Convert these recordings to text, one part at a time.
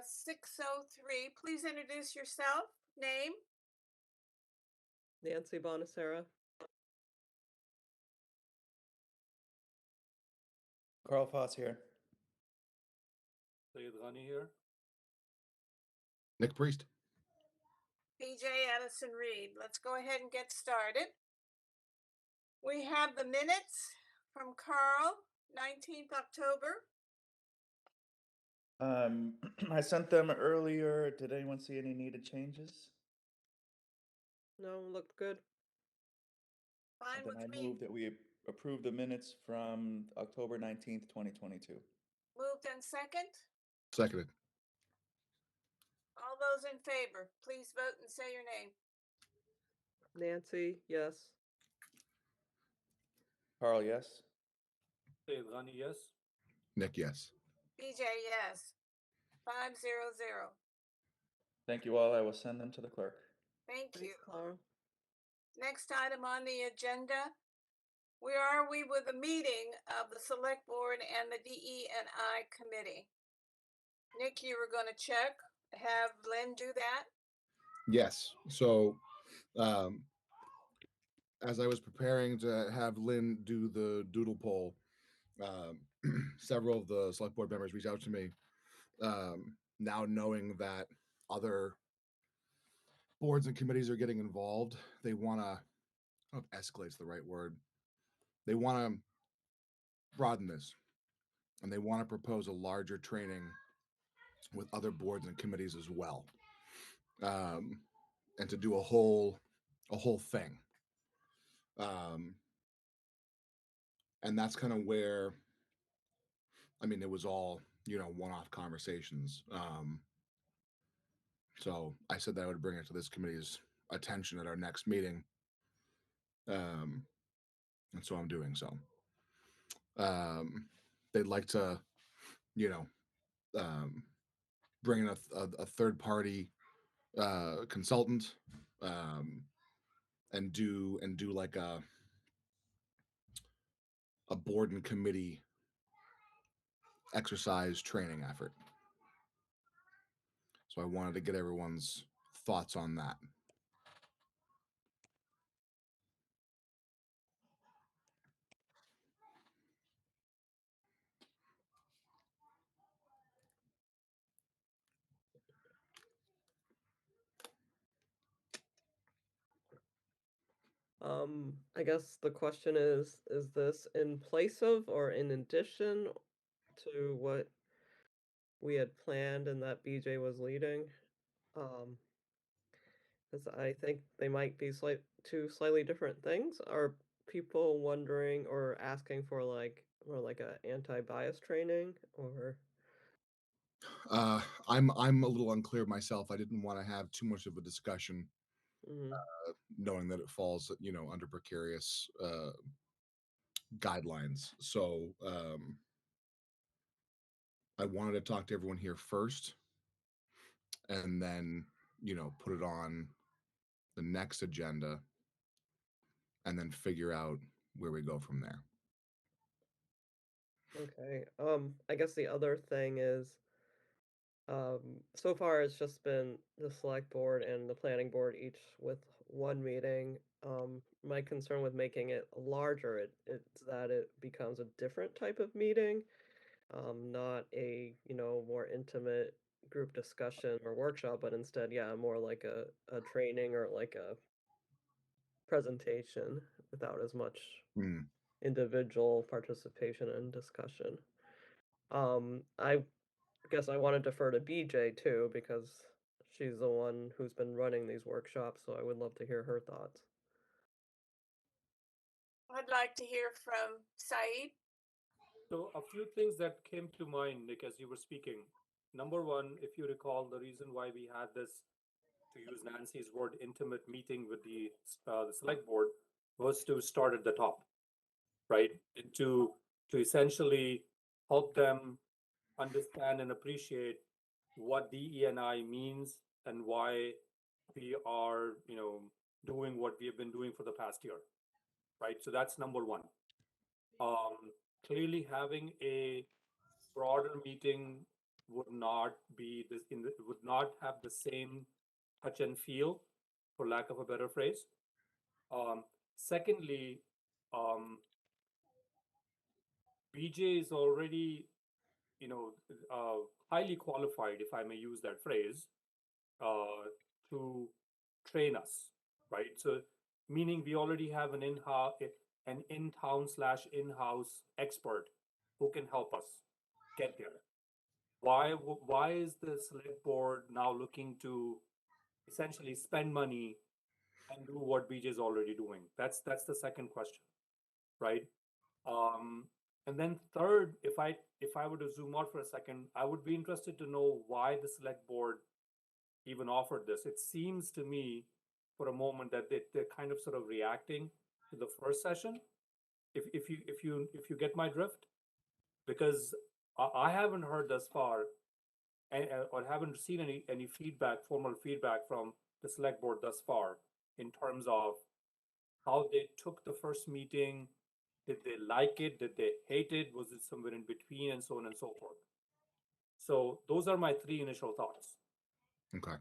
6:03. Please introduce yourself, name. Nancy Bonacera. Carl Foss here. Sayed Ghani here. Nick Priest. BJ Addison Reed. Let's go ahead and get started. We have the minutes from Carl, 19th October. I sent them earlier. Did anyone see any needed changes? No, looked good. Fine Then with I me. move that we approve the minutes from October 19th, 2022. Moved and second. Seconded. All those in favor, please vote and say your name. Nancy, yes. Carl, yes. Sayed Ghani, yes. Nick, yes. BJ, yes. 500. Thank you all. I will send them to the clerk. Thank you. Thanks, Carl. Next item on the agenda, where are we with the meeting of the Select Board and the DEI Committee? Nick, you were going to check, have Lynn do that? Yes. So, as I was preparing to have Lynn do the doodle poll, several of the select board members reached out to me. Now knowing that other boards and committees are getting involved, they want to, I don't know if escalate's the right word. They want to broaden this, and they want to propose a larger training with other boards and committees as well, and to do a whole thing. And that's kind of where, I mean, it was all, one-off conversations. So I said that I would bring it to this committee's attention at our next meeting. And so I'm doing so. They'd like to, bring in a third party consultant, and do like a board and committee exercise training effort. So I wanted to get everyone's thoughts on that. I guess the question is this in place of or in addition to what we had planned and that BJ was leading? Because I think they might be two slightly different things. Are people wondering or asking for more like a anti-bias training or? I'm a little unclear myself. I didn't want to have too much of a discussion, knowing that it falls, under precarious guidelines. So I wanted to talk to everyone here first, and then put it on the next agenda, and then figure out where we go from there. Okay. I guess the other thing is, so far it's just been the select board and the planning board each with one meeting. My concern with making it larger, it's that it becomes a different type of meeting, not a, more intimate group discussion or workshop, but instead, yeah, more like a training or like a presentation without as much individual participation and discussion. I guess I want to defer to BJ too, because she's the one who's been running these workshops, so I would love to hear her thoughts. I'd like to hear from Saeed. So a few things that came to mind, Nick, as you were speaking. Number one, if you recall, the reason why we had this, to use Nancy's word, intimate meeting with the select board was to start at the top, right? To essentially help them understand and appreciate what DE&I means and why we are, doing what we have been doing for the past year, right? So that's number one. Clearly having a broader meeting would not be this would not have the same touch and feel, for lack of a better phrase. Secondly, BJ is already, you know, highly qualified, if I may use that phrase, to train us, right? So, meaning we already have an in-town slash in-house expert who can help us get there. Why is the select board now looking to essentially spend money and do what BJ is already doing? That's the second question, right? And then third, if I were to zoom out for a second, I would be interested to know why the select board even offered this. It seems to me for a moment that they're kind of sort of reacting to the first session. If you get my drift, because I haven't heard thus far, or haven't seen any formal feedback from the select board thus far in terms of how they took the first meeting. Did they like it? Did they hate it? Was it somewhere in between, and so on and so forth? So those are my three initial thoughts. Okay.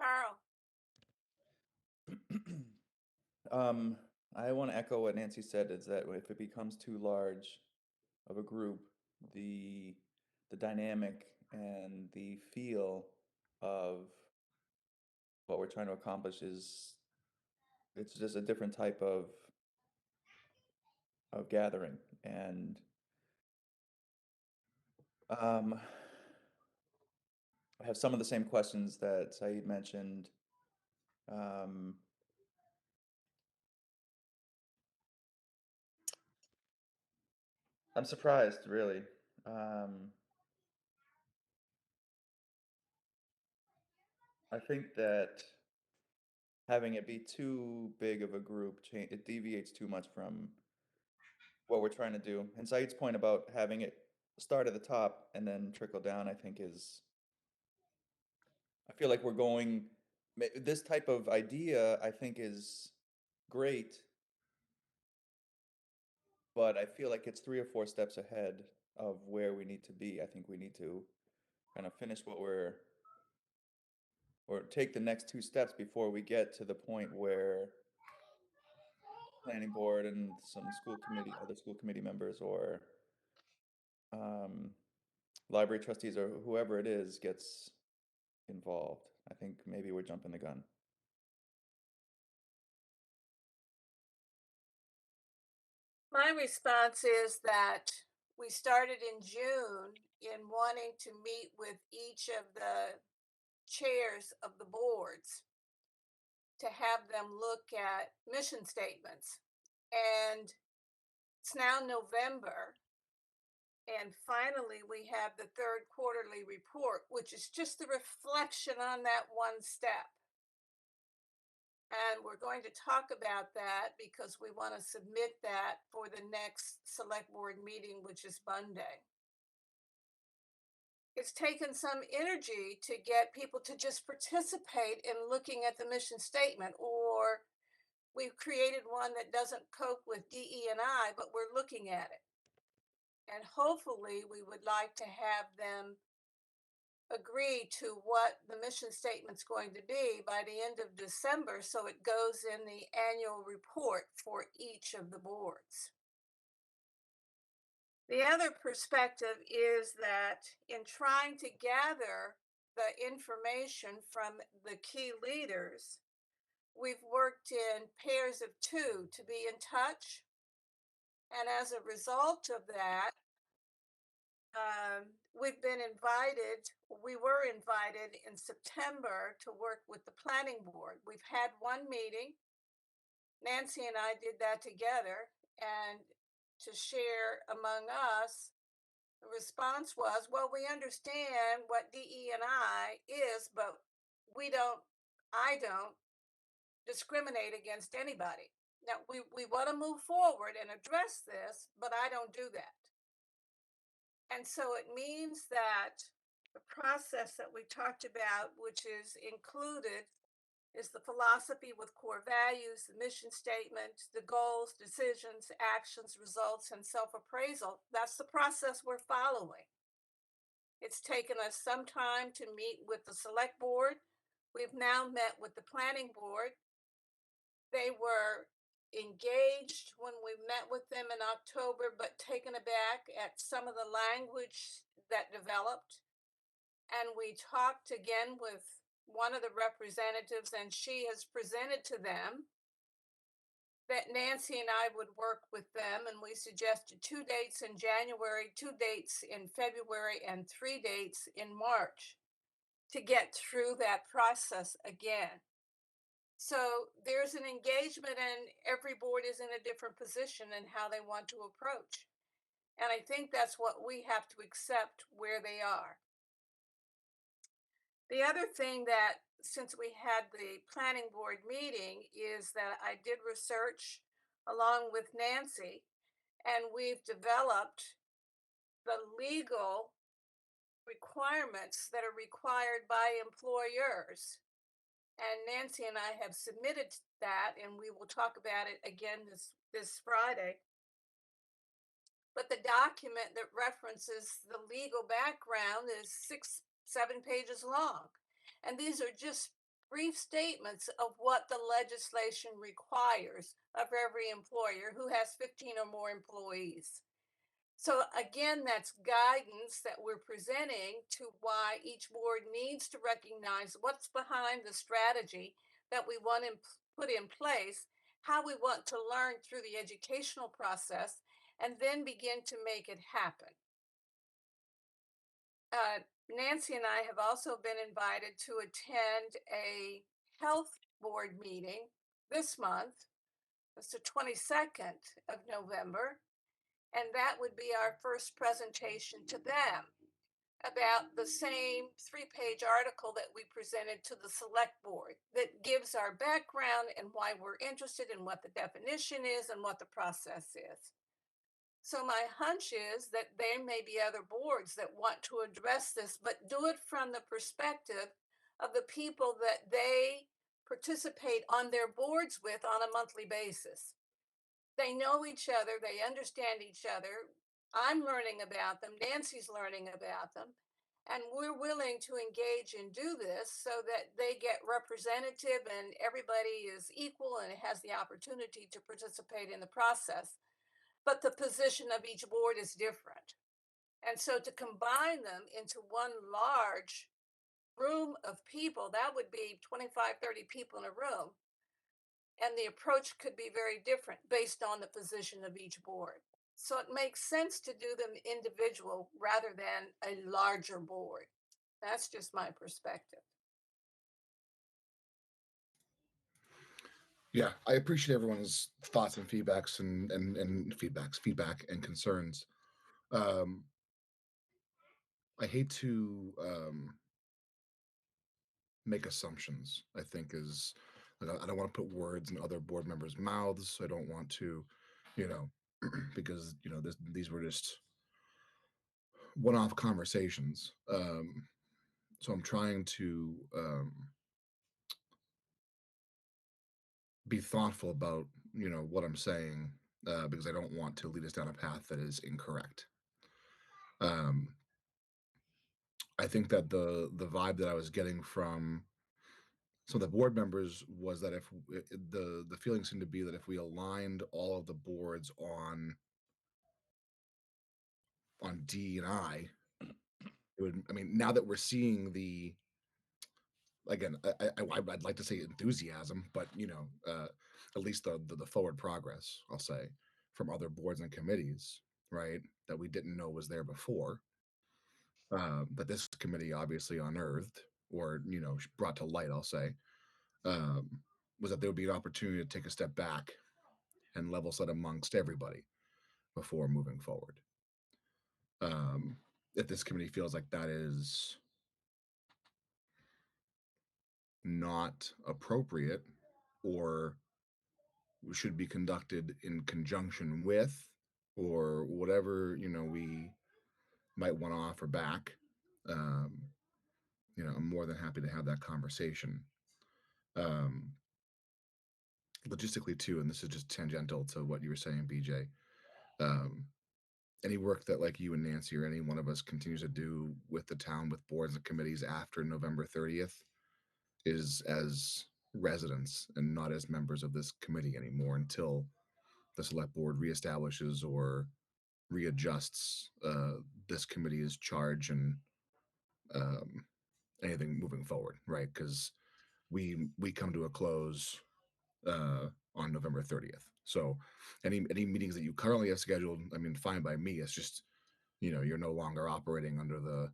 Carl, I want to echo what Nancy said, is that if it becomes too large of a group, the dynamic and the feel of what we're trying to accomplish it's just a different type of gathering. And I have some of the same questions that Saeed mentioned. I'm surprised, really. I think that having it be too big of a group, it deviates too much from what we're trying to do. And Saeed's point about having it start at the top and then trickle down, I think I feel like we're going, this type of idea, I think is great, but I feel like it's 3 or 4 steps ahead of where we need to be. I think we need to kind of finish or take the next 2 steps before we get to the point where planning board and some other school committee members, or library trustees, or whoever it is gets involved. I think maybe we're jumping the gun. my response is that we started in June in wanting to meet with each of the chairs of the boards to have them look at mission statements. And it's now November. And finally, we have the third quarterly report, which is just the reflection on that one step. And we're going to talk about that because we want to submit that for the next select board meeting, which is Monday. It's taken some energy to get people to just participate in looking at the mission statement, or we've created one that doesn't cope with DE&I, but we're looking at it. And hopefully we would like to have them agree to what the mission statement's going to be by the end of December, so it goes in the annual report for each of the boards. The other perspective is that in trying to gather the information from the key leaders, we've worked in pairs of 2 to be in touch. And as a result of that, we were invited in September to work with the planning board. We've had one meeting. Nancy and I did that together, and to share among us, the response was, well, we understand what DE&I is, but I don't discriminate against anybody. Now, we want to move forward and address this, but I don't do that. And so it means that the process that we talked about, which is included is the philosophy with core values, the mission statement, the goals, decisions, actions, results, and self-appraisal. That's the process we're following. It's taken us some time to meet with the select board. We've now met with the planning board. They were engaged when we met with them in October, but taken aback at some of the language that developed. And we talked again with one of the representatives, and she has presented to them that Nancy and I would work with them. And we suggested 2 dates in January, 2 dates in February, and 3 dates in March to get through that process again. So there's an engagement, and every board is in a different position in how they want to approach. And I think that's what we have to accept where they are. The other thing that, since we had the planning board meeting, is that I did research along with Nancy, and we've developed the legal requirements that are required by employers. And Nancy and I have submitted that, and we will talk about it again this Friday. But the document that references the legal background is 7 pages long. And these are just brief statements of what the legislation requires of every employer who has 15 or more employees. So again, that's guidance that we're presenting to why each board needs to recognize what's behind the strategy that we want to put in place, how we want to learn through the educational process, and then begin to make it happen. Nancy and I have also been invited to attend a health board meeting this month. It's the 22nd of November. And that would be our first presentation to them about the same 3-page article that we presented to the select board that gives our background and why we're interested in what the definition is and what the process is. So my hunch is that there may be other boards that want to address this, but do it from the perspective of the people that they participate on their boards with on a monthly basis. They know each other, they understand each other. I'm learning about them, Nancy's learning about them, and we're willing to engage and do this so that they get representative and everybody is equal and has the opportunity to participate in the process. But the position of each board is different. And so to combine them into one large room of people, that would be 25, 30 people in a room. And the approach could be very different based on the position of each board. So it makes sense to do them individual rather than a larger board. That's just my perspective. Yeah, I appreciate everyone's thoughts and feedback and concerns. I hate to make assumptions. I think is I don't want to put words in other board members' mouths. I don't want to, because these were just one-off conversations. So I'm trying to be thoughtful about what I'm saying, because I don't want to lead us down a path that is incorrect. I think that the vibe that I was getting from some of the board members was that if the feeling seemed to be that if we aligned all of the boards on D&I, it would. I mean, now that we're seeing the, again, I'd like to say enthusiasm, but at least the forward progress, I'll say, from other boards and committees, right, that we didn't know was there before, that this committee obviously unearthed or brought to light, I'll say, was that there would be an opportunity to take a step back and level set amongst everybody before moving forward. If this committee feels like that is not appropriate or should be conducted in conjunction with, or whatever we might want to offer back, I'm more than happy to have that conversation. Um, logistically too, and this is just tangential to what you were saying, BJ. Um, any work that like you and Nancy or any one of us continues to do with the town with boards and committees after November 30th is as residents and not as members of this committee anymore until the select board reestablishes or readjusts this committee's charge and um, anything moving forward, right? Because we come to a close on November 30th. So any meetings that you currently have scheduled, I mean, fine by me. It's just you're no longer operating under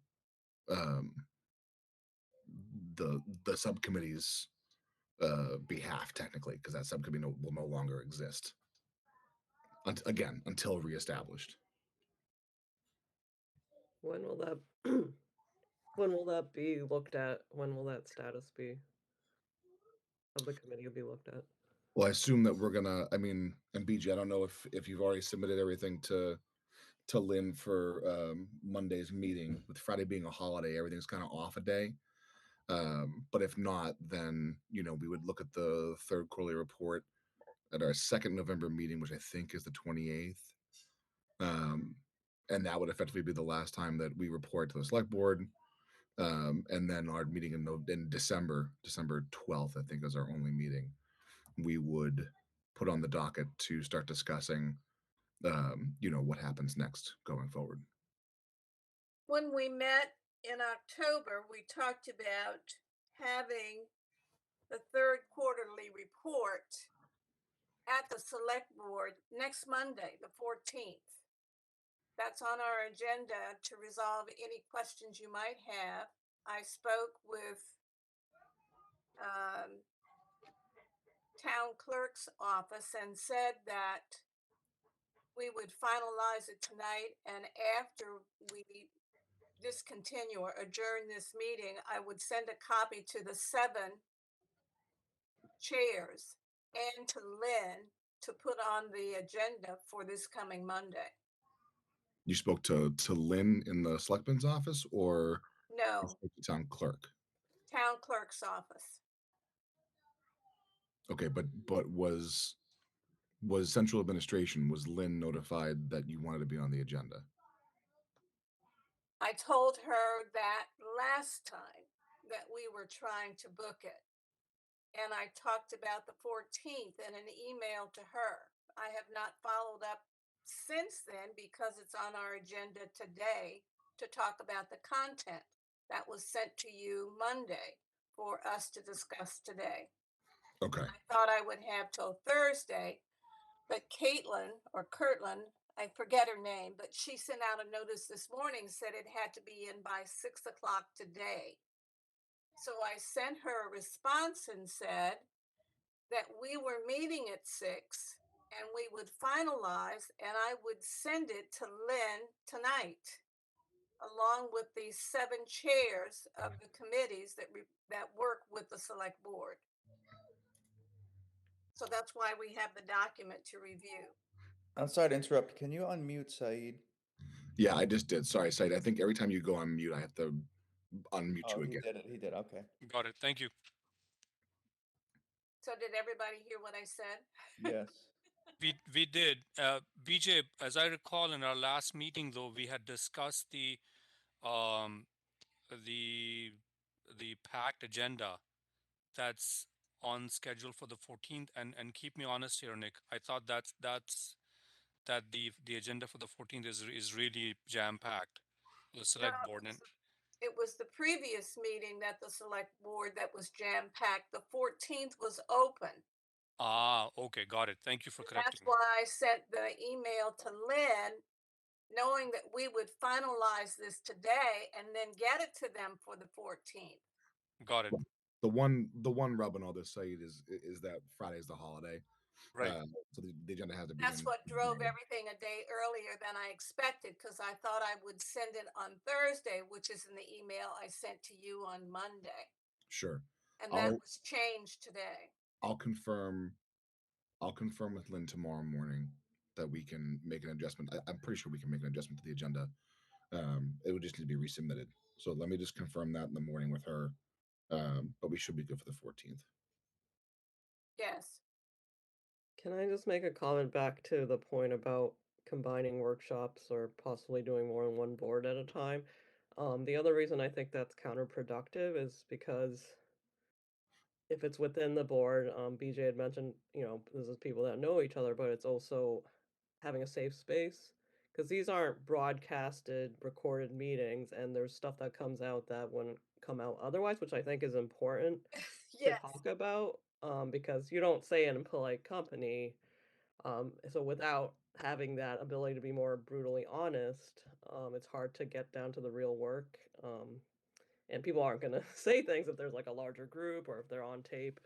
um, the subcommittee's behalf technically, because that subcommittee will no longer exist again until reestablished. When will that when will that be looked at? When will that status be of the committee be looked at? Well, I assume that we're gonna. I mean, and BJ, I don't know if you've already submitted everything to Lynn for Monday's meeting. With Friday being a holiday, everything's kind of off a day. But if not, then we would look at the third quarterly report at our second November meeting, which I think is the 28th. And that would effectively be the last time that we report to the select board. And then our meeting in December 12th, I think, is our only meeting. We would put on the docket to start discussing, what happens next going forward. When we met in October, we talked about having the third quarterly report at the select board next Monday, the 14th. That's on our agenda to resolve any questions you might have. I spoke with town clerk's office and said that we would finalize it tonight, and after we discontinue or adjourn this meeting, I would send a copy to the 7 chairs and to Lynn to put on the agenda for this coming Monday. You spoke to Lynn in the selectman's office, or you No, spoke to town clerk? town clerk's office. Okay, but was central administration, was Lynn notified that you wanted to be on the agenda? I told her that last time that we were trying to book it. And I talked about the 14th in an email to her. I have not followed up since then because it's on our agenda today to talk about the content that was sent to you Monday for us to discuss today. Okay. I thought I would have till Thursday, but Caitlin or Kirtland, I forget her name, but she sent out a notice this morning, said it had to be in by 6 o'clock today. So I sent her a response and said that we were meeting at 6 and we would finalize, and I would send it to Lynn tonight, along with the 7 chairs of the committees that work with the select board. So that's why we have the document to review. I'm sorry to interrupt. Can you unmute Saeed? Yeah, I just did. Sorry, Said. I think every time you go on mute, I have to unmute Oh, you he again. did it. He did. Okay. Got it. Thank you. So did everybody hear what I said? Yes. We did. BJ, as I recall, in our last meeting, though, we had discussed um the the packed agenda that's on schedule for the 14th. And keep me honest here, Nick. I thought that the agenda for the 14th is really jam packed. The No, select board. And it was the previous meeting that the select board that was jam packed. The 14th was open. okay, got it. Thank you for That's correcting me. why I sent the email to Lynn, knowing that we would finalize this today and then get it to them for the 14th. Got it. The one rub on all this, Said, is that Friday's the holiday. Right. So the agenda has to be That's in. what drove everything a day earlier than I expected, because I thought I would send it on Thursday, which is in the email I sent to you on Monday. Sure. And that was changed today. I'll confirm with Lynn tomorrow morning that we can make an adjustment. I'm pretty sure we can make an adjustment to the agenda. It would just need to be resubmitted. So let me just confirm that in the morning with her. But we should be good for the 14th. Yes. Can I just make a comment back to the point about combining workshops or possibly doing more than one board at a time? The other reason I think that's counterproductive is because if it's within the board, BJ had mentioned, this is people that know each other, but it's also having a safe space because these aren't broadcasted, recorded meetings, and there's stuff that comes out that wouldn't come out otherwise, which I think is important to Yes. talk about, because you don't say it in polite company. So without having that ability to be more brutally honest, it's hard to get down to the real work. And people aren't gonna say things if there's like a larger group or if they're on tape.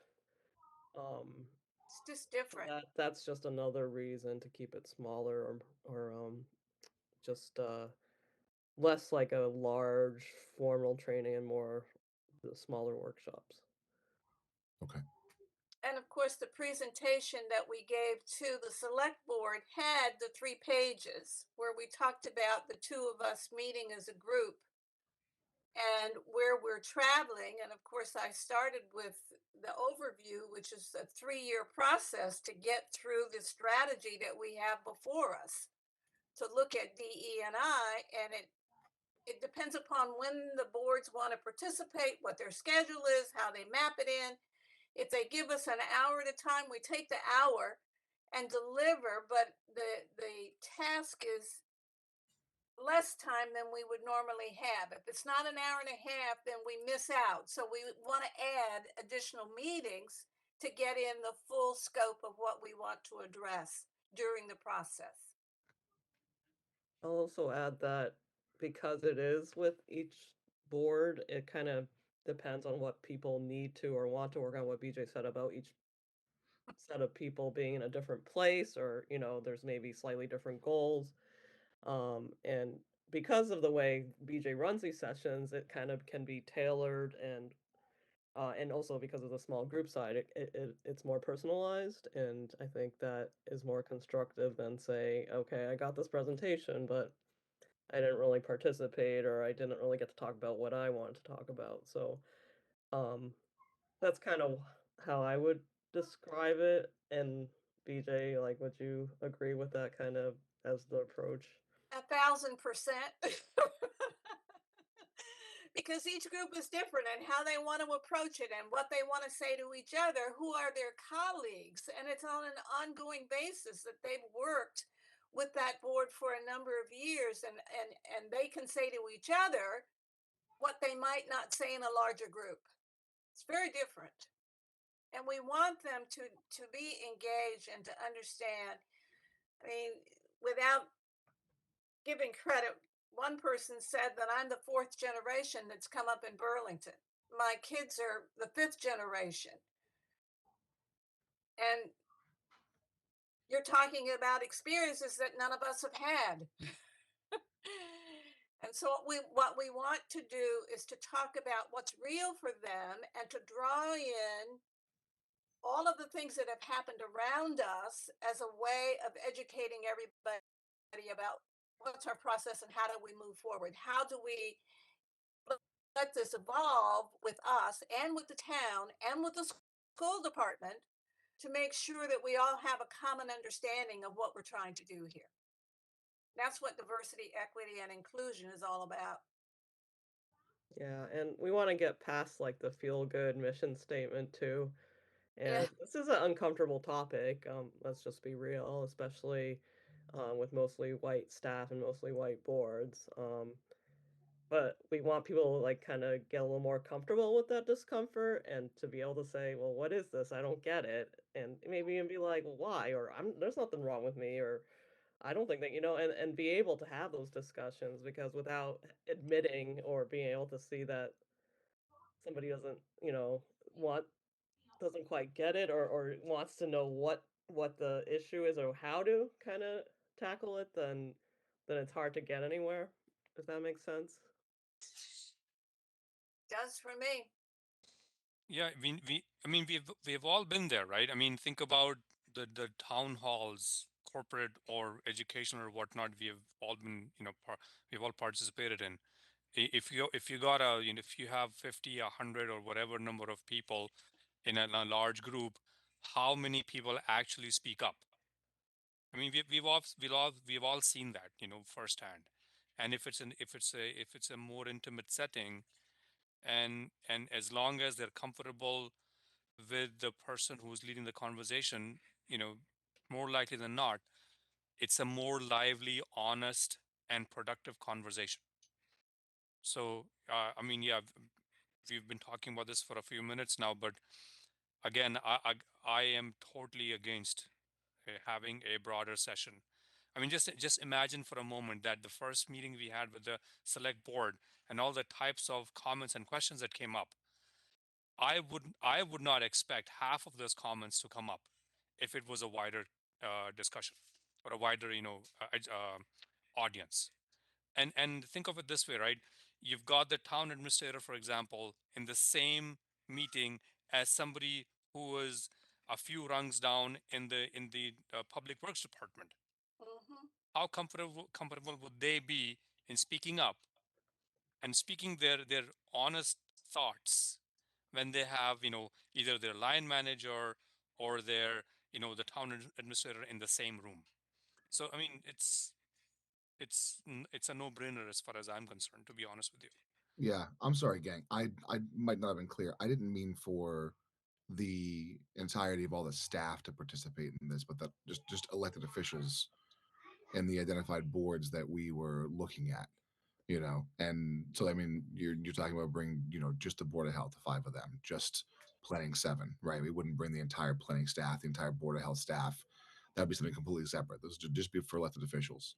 It's just So different. that's just another reason to keep it smaller or just less like a large formal training and more the smaller workshops. Okay. And of course, the presentation that we gave to the select board had the 3 pages where we talked about the two of us meeting as a group and where we're traveling. And of course, I started with the overview, which is a 3-year process to get through the strategy that we have before us to look at DE&I. And it depends upon when the boards want to participate, what their schedule is, how they map it in. If they give us an hour at a time, we take the hour and deliver, but the task is less time than we would normally have. If it's not an hour and a half, then we miss out. So we want to add additional meetings to get in the full scope of what we want to address during the process. I'll also add that because it is with each board, it kind of depends on what people need to or want to work on, what BJ said about each set of people being in a different place or, there's maybe slightly different goals. And because of the way BJ runs these sessions, it kind of can be tailored and also because of the small group side, it's more personalized, and I think that is more constructive than say, okay, I got this presentation, but I didn't really participate or I didn't really get to talk about what I wanted to talk about. So, um, that's kind of how I would describe it. And BJ, like, would you agree with that kind of as the approach? 1,000%. Because each group is different and how they want to approach it and what they want to say to each other, who are their colleagues. And it's on an ongoing basis that they've worked with that board for a number of years and they can say to each other what they might not say in a larger group. It's very different. And we want them to be engaged and to understand. I mean, without giving credit, one person said that I'm the 4th generation that's come up in Burlington. My kids are the 5th generation. And you're talking about experiences that none of us have had. And so what we want to do is to talk about what's real for them and to draw in all of the things that have happened around us as a way of educating everybody about what's our process and how do we move forward? How do we let this evolve with us and with the town and with the school department to make sure that we all have a common understanding of what we're trying to do here. That's what diversity, equity, and inclusion is all about. Yeah, and we want to get past like the feel good mission statement too. Yeah. And this is an uncomfortable topic. Let's just be real, especially with mostly white staff and mostly white boards. But we want people to like kind of get a little more comfortable with that discomfort and to be able to say, well, what is this? I don't get it. And maybe even be like, well, why? Or there's nothing wrong with me, or I don't think that, and be able to have those discussions because without admitting or being able to see that somebody doesn't, want doesn't quite get it or wants to know what the issue is or how to kind of tackle it, then it's hard to get anywhere, if that makes sense. Does for me. Yeah, I mean, we've all been there, right? I mean, think about the town halls, corporate or educational or whatnot. We have all been, we've all participated in. If you got if you have 50, 100, or whatever number of people in a large group, how many people actually speak up. I mean, we've all seen that, you know, firsthand. And if it's a more intimate setting, and as long as they're comfortable with the person who's leading the conversation, you know, more likely than not, it's a more lively, honest, and productive conversation. So, I mean, yeah, we've been talking about this for a few minutes now, but again, I am totally against having a broader session. I mean, just imagine for a moment that the first meeting we had with the select board and all the types of comments and questions that came up, I would not expect half of those comments to come up if it was a wider discussion or a wider, you know, audience. And think of it this way, right? You've got the town administrator, for example, in the same meeting as somebody who was a few rungs down in the public works department. Mhm. How comfortable would they be in speaking up and speaking their honest thoughts when they have, you know, either their line manager or their, you know, the town administrator in the same room? So I mean, it's a no-brainer as far as I'm concerned, to be honest with you. Yeah, I'm sorry, gang. I might not have been clear. I didn't mean for the entirety of all the staff to participate in this, but that just elected officials and the identified boards that we were looking at, you know. And so I mean, you're talking about bring, you know, just the board of health, 5 of them, just planning 7, right? We wouldn't bring the entire planning staff, the entire board of health staff. That'd be something completely separate. Those would just be for elected officials.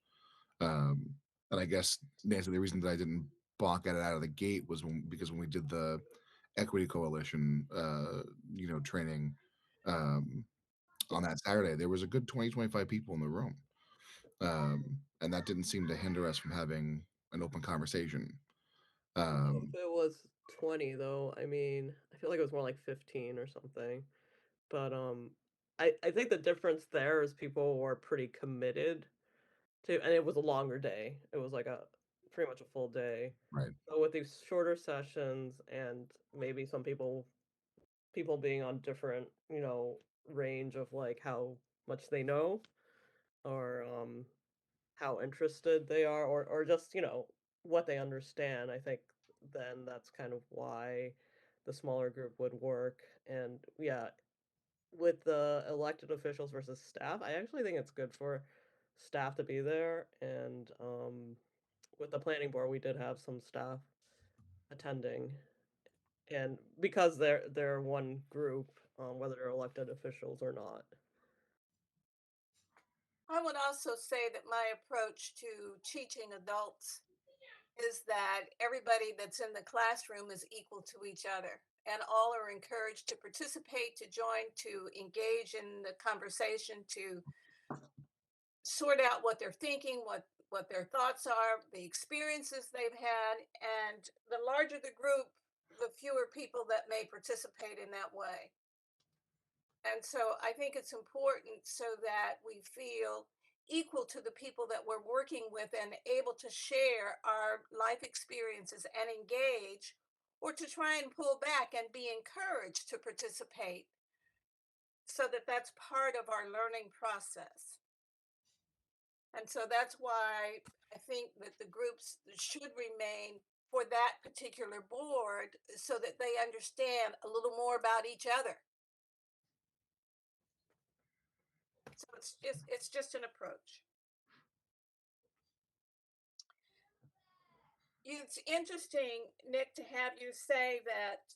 Um, and I guess, Nancy, the reason that I didn't balk at it out of the gate was because when we did the Equity Coalition, you know, training on that Saturday, there was a good 20-25 people in the room. And that didn't seem to hinder us from having an open conversation. If it was 20 though, I mean, I feel like it was more like 15 or something. But I think the difference there is people were pretty committed to, and it was a longer day. It was like a pretty much a full day. Right. So with these shorter sessions and maybe some people being on different, you know, range of like how much they know or how interested they are or just, you know, what they understand, I think then that's kind of why the smaller group would work. And yeah, with the elected officials versus staff, I actually think it's good for staff to be there. And with the planning board, we did have some staff attending, and because they're one group, whether they're elected officials or not. I would also say that my approach to teaching adults is that everybody that's in the classroom is equal to each other, and all are encouraged to participate, to join, to engage in the conversation, to sort out what they're thinking, what their thoughts are, the experiences they've had, and the larger the group, the fewer people that may participate in that way. And so I think it's important so that we feel equal to the people that we're working with and able to share our life experiences and engage, or to try and pull back and be encouraged to participate, so that that's part of our learning process. And so that's why I think that the groups should remain for that particular board so that they understand a little more about each other. So it's just an approach. It's interesting, Nick, to have you say that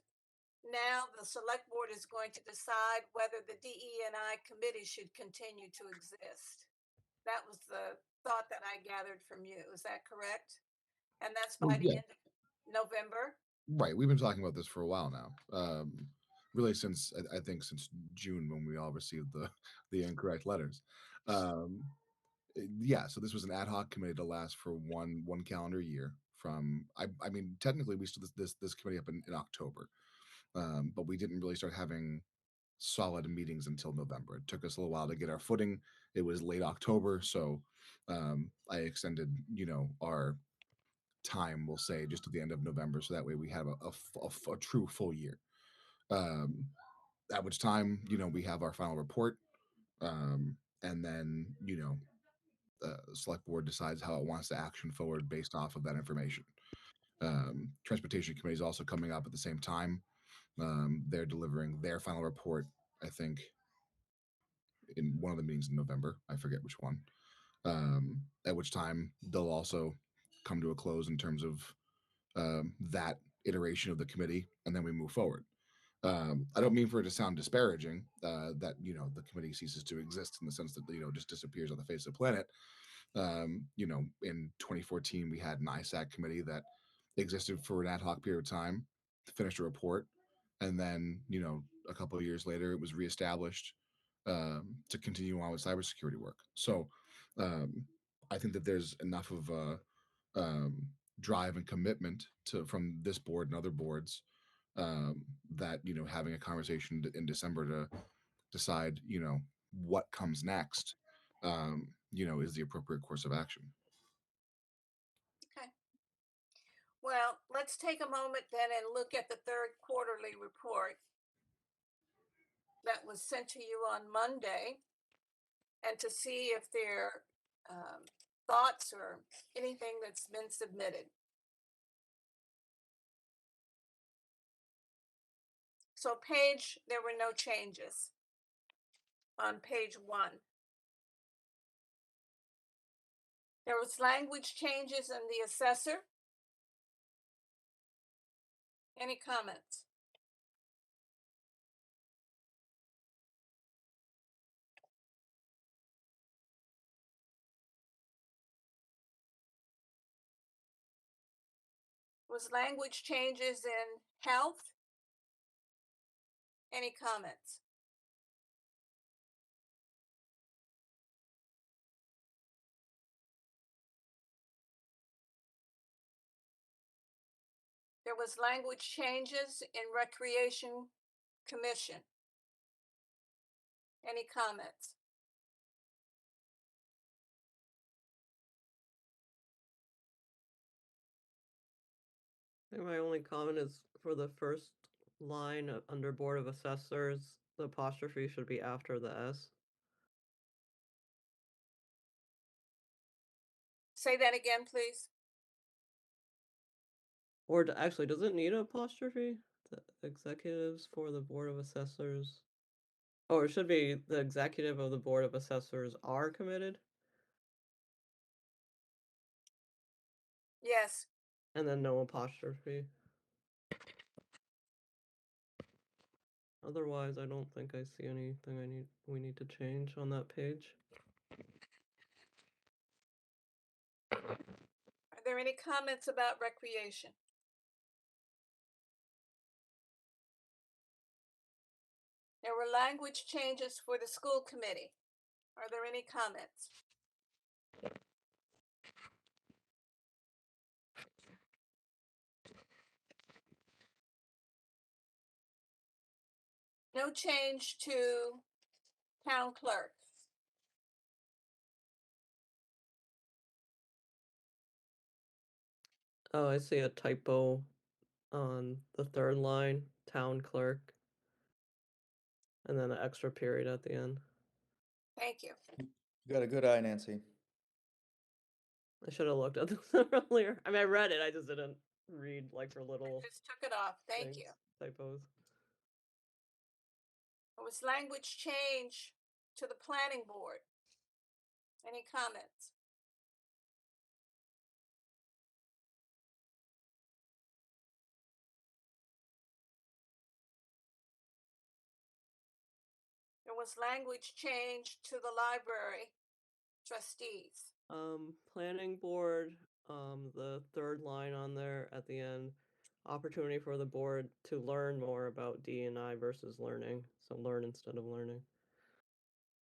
now the select board is going to decide whether the DE&I committee should continue to exist. That was the thought that I gathered from you. Is that correct? And that's Well, by the yeah, end of November? right. We've been talking about this for a while now. Really since I think since June when we all received the incorrect letters. Um, yeah, so this was an ad hoc committee to last for one calendar year. From I mean, technically we stood this committee up in October, but we didn't really start having solid meetings until November. It took us a little while to get our footing. It was late October, so I extended, you know, our time, we'll say, just to the end of November, so that way we have a true full year. Um, at which time, we have our final report. And then, the select board decides how it wants to action forward based off of that information. Transportation committee is also coming up at the same time. They're delivering their final report, I think, in one of the meetings in November. I forget which one. At which time they'll also come to a close in terms of that iteration of the committee, and then we move forward. I don't mean for it to sound disparaging that the committee ceases to exist in the sense that just disappears on the face of the planet. In 2014 we had an ISAC committee that existed for an ad hoc period of time, finished a report, and then a couple of years later it was reestablished to continue on with cybersecurity work. So I think that there's enough of drive and commitment from this board and other boards that having a conversation in December to decide what comes next is the appropriate course of action. Okay. Well, let's take a moment then and look at the third quarterly report that was sent to you on Monday, and to see if there are thoughts or anything that's been submitted. So there were no changes on page 1. There was language changes in the assessor. Any comments? Was language changes in health? Any comments? There was language changes in Recreation Commission. Any comments? I think my only comment is for the first line under Board of Assessors, the apostrophe should be after the S. Say that again, please. Or actually, does it need an apostrophe? The executives for the Board of Assessors. Oh, it should be the executive of the Board of Assessors are committed. Yes. And then no apostrophe. Otherwise, I don't think I see anything we need to change on that page. Are there any comments about recreation? There were language changes for the school committee. Are there any comments? No change to town clerk. Oh, I see a typo on the third line, town clerk, and then an extra period at the end. Thank you. You got a good eye, Nancy. I should have looked at this earlier. I mean, I read it, I just didn't read like for little Just took it off. Thank things, you. typos. There was language change to the planning board. Any comments? There was language change to the library trustees. Planning board, the third line on there at the end, opportunity for the board to learn more about DEI versus learning. So learn instead of learning.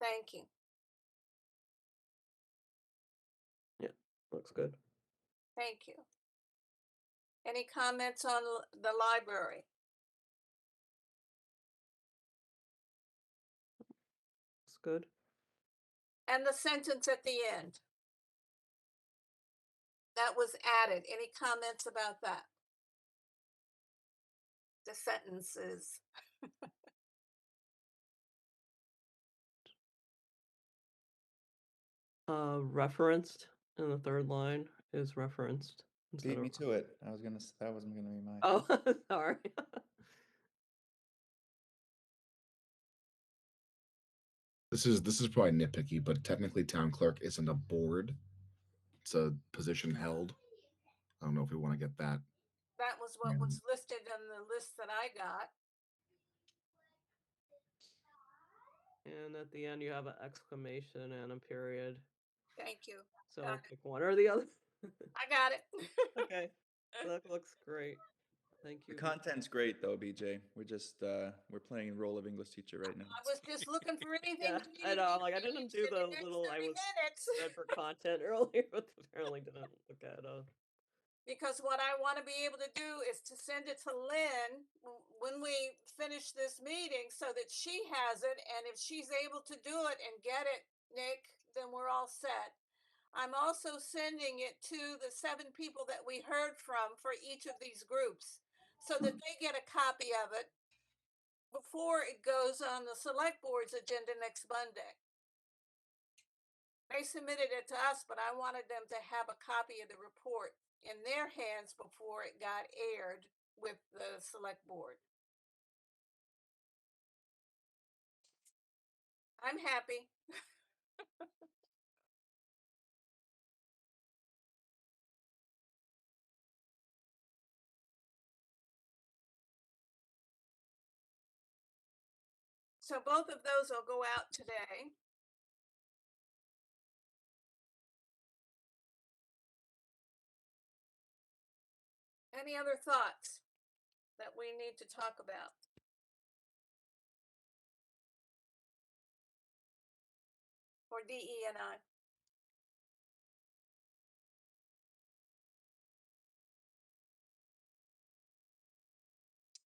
Thank you. Yeah, looks good. Thank you. Any comments on the library? Looks good. And the sentence at the end that was added. Any comments about that? The sentences. Referenced in the third line is referenced instead Beat of. me to it. That wasn't gonna be mine. Oh, sorry. This is probably nitpicky, but technically town clerk isn't a board. It's a position held. I don't know if we want to get that. That was what was listed on the list that I got. And at the end, you have an exclamation and a period. Thank you. So Got it. pick one or the other. I got it. Okay, that looks great. Thank The you. content's great though, BJ. We're just we're playing the role of English teacher right now. I was just looking for anything. Yeah, for me I to know. be Like I didn't changed do in the next little. I 30 was minutes. read for content earlier, but apparently didn't look at. Because what I want to be able to do is to send it to Lynn when we finish this meeting so that she has it. And if she's able to do it and get it, Nick, then we're all set. I'm also sending it to the 7 people that we heard from for each of these groups so that they get a copy of it before it goes on the select board's agenda next Monday. They submitted it to us, but I wanted them to have a copy of the report in their hands before it got aired with the select board. I'm happy. So both of those will go out today. Any other thoughts that we need to talk about? For DE&I.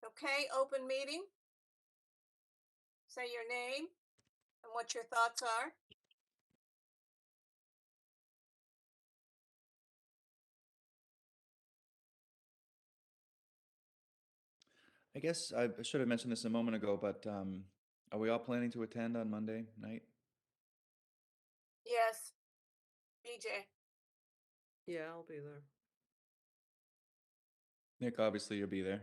Okay, open meeting. Say your name and what your thoughts are. I guess I should have mentioned this a moment ago, but are we all planning to attend on Monday night? Yes, BJ. Yeah, I'll be there. Nick, obviously you'll be there.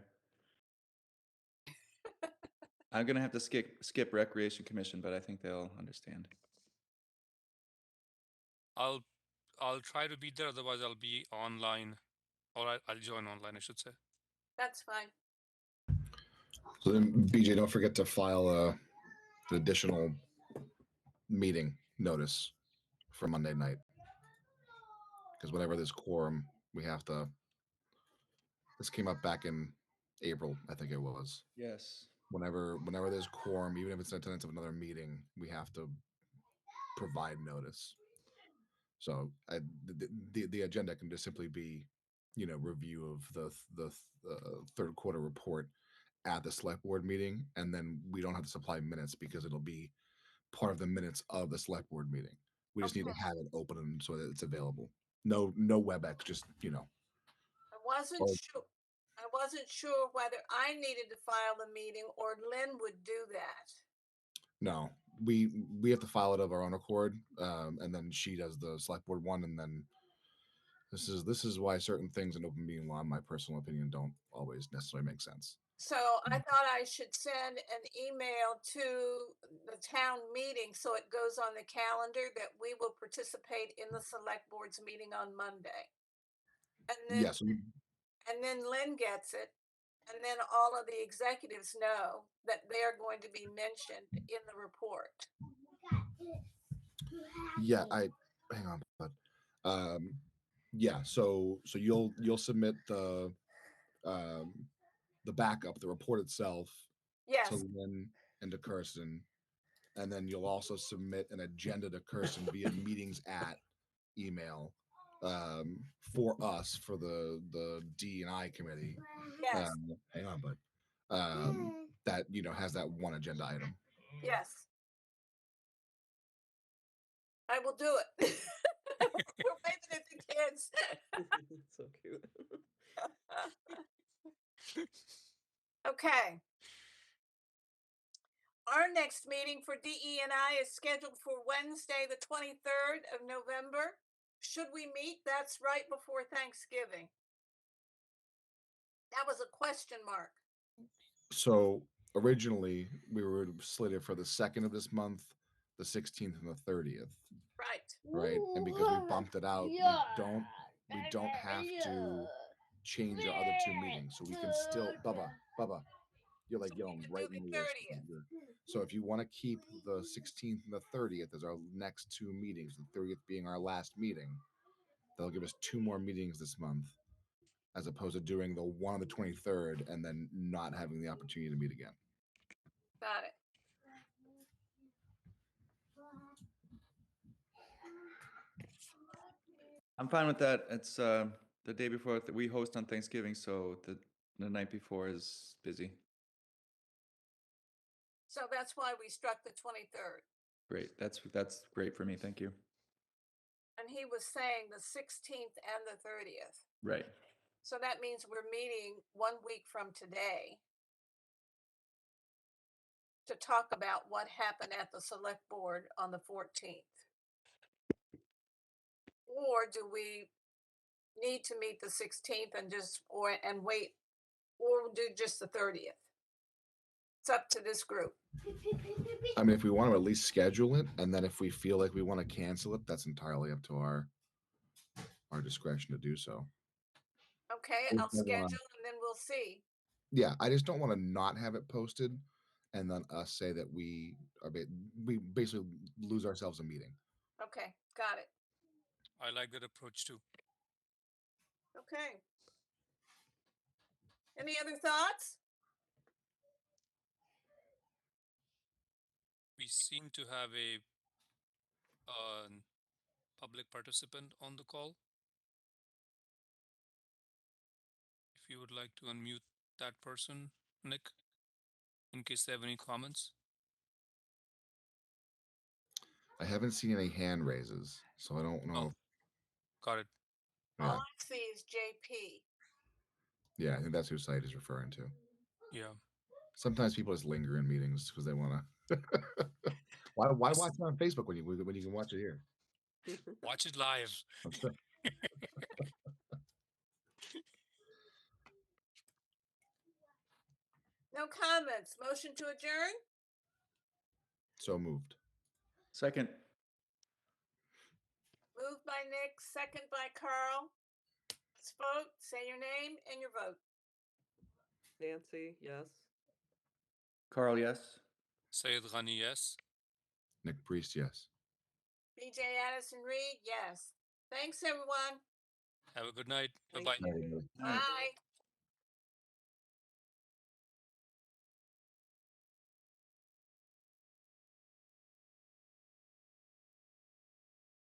I'm gonna have to skip Recreation Commission, but I think they'll understand. I'll try to be there. Otherwise, I'll be online, or I'll join online, I should say. That's fine. So then, BJ, don't forget to file an additional meeting notice for Monday night. Because whenever there's quorum, we have to. This came up back in April, I think it was. Yes. Whenever there's quorum, even if it's in attendance of another meeting, we have to provide notice. So the agenda can just simply be, review of the third quarter report at the select board meeting, and then we don't have to supply minutes because it'll be part of the minutes of the select board meeting. We just need to have it open so that it's available. No WebEx, just I wasn't sure whether I needed to file the meeting or Lynn would do that. No, we have to file it of our own accord, and then she does the select board one, and then this is why certain things in open meeting law, in my personal opinion, don't always necessarily make sense. So I thought I should send an email to the town meeting so it goes on the calendar that we will participate in the select board's meeting on Monday. And then, Yes. and then Lynn gets it. And then all of the executives know that they're going to be mentioned in the report. Yeah, hang on, but yeah, so you'll submit the backup, the report itself, Yes. to Lynn and to Kirsten, and then you'll also submit an agenda to Kirsten via meetings at email for us for the DEI committee. Yes. Hang on, bud. That has that one agenda item. Yes. I will do it. We're waving at the kids. So cute. Okay. Our next meeting for DE&I is scheduled for Wednesday, the 23rd of November. Should we meet? That's right before Thanksgiving. That was a question mark. So originally we were slated for the 2nd of this month, the 16th and the 30th, Right. right? And because we bumped it out, we don't have to change our other 2 meetings, so we can still Bubba, you're like So we yelling could right do in the the ears. 30th. So if you want to keep the 16th and the 30th as our next 2 meetings, the 30th being our last meeting, they'll give us 2 more meetings this month, as opposed to doing the one on the 23rd and then not having the opportunity to meet again. Got it. I'm fine with that. It's the day before we host on Thanksgiving, so the night before is busy. So that's why we struck the 23rd. Great. That's great for me. Thank you. And he was saying the 16th and the 30th. Right. So that means we're meeting 1 week from today to talk about what happened at the select board on the 14th. Or do we need to meet the 16th and wait, or do just the 30th? It's up to this group. I mean, if we want to at least schedule it, and then if we feel like we want to cancel it, that's entirely up to our discretion to do so. Okay, I'll schedule and then we'll see. Yeah, I just don't want to not have it posted, and then us say that we basically lose ourselves a meeting. Okay, got it. I like that approach too. Okay. Any other thoughts? We seem to have a public participant on the call. If you would like to unmute that person, Nick, in case they have any comments. I haven't seen any hand raises, so I don't know. Oh, got it. Yeah. All I see is JP. Yeah, I think that's who Said is referring to. Yeah. Sometimes people just linger in meetings because they want to. Why watch it on Facebook when you can watch it here? Watch it live. No comments. Motion to adjourn? So moved. Second. Moved by Nick, second by Carl. Let's vote. Say your name and your vote. Nancy, yes. Carl, yes. Sayed Ghani, yes. Nick Priest, yes. BJ Addison Reed, yes. Thanks, everyone. Have a good night. Thank Bye-bye. you. Bye.